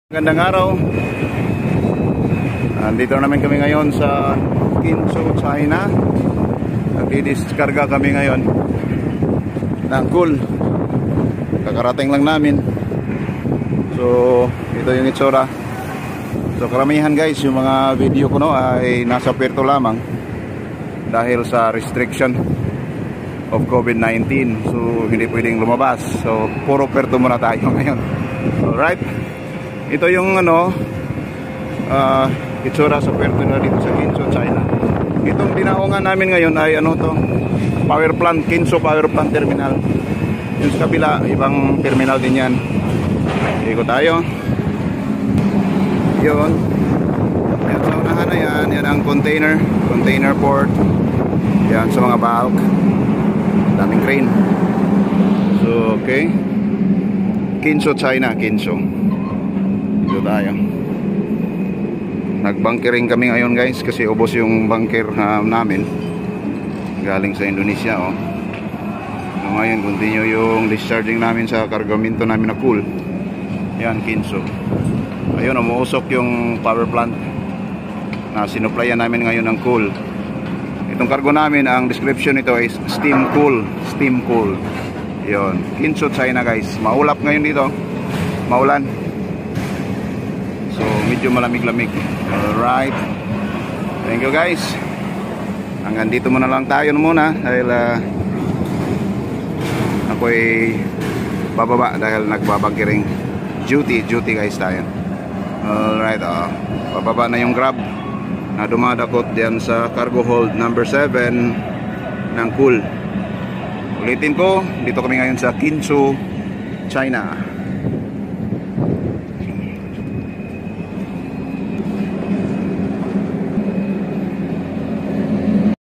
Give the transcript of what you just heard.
Magandang araw. Dito namin kami ngayon sa Kinzhou, China. Nagdi-diskarga kami ngayon ng cool. Kakarating lang namin. So, ito yung itsura. So, karamihan guys, yung mga video ko ay nasa Puerto lamang dahil sa restriction of COVID-19. So, hindi pwedeng lumabas. So, puro Puerto muna tayo ngayon. Alright. Ito yung itsura sa Puerto na dito sa Kinzhou, China. Itong dinaungan namin ngayon ay power plant, Kinzhou Power Plant Terminal. Yung sa kabila, ibang terminal din yan. Ikot tayo. Yun. Yan sa unahan na yan. Yan ang container port. Yan sa mga bulk. Daming crane. So, okay. Kinzhou, China. Kinzhou. Dito tayo. Nagbunkering kami ngayon guys kasi ubos yung bunker namin galing sa Indonesia. So ngayon continue yung discharging namin sa kargamento namin na cool. Yan, Kinzhou. Ayun, umuusok yung power plant na sinuplayan namin ngayon ng cool. Itong cargo namin, ang description nito is steam cool. Yun, Kinzhou, China guys. Maulap ngayon dito, maulan. So medyo malamig-lamig. Alright. Thank you guys. Hanggang dito muna lang tayo muna dahil ako'y bababa dahil nagbabangkiring duty guys tayo. Alright. Bababa na yung grab na dumadakot diyan sa cargo hold number 7 ng cool. Ulitin ko, dito kami ngayon sa Kinzhou, China.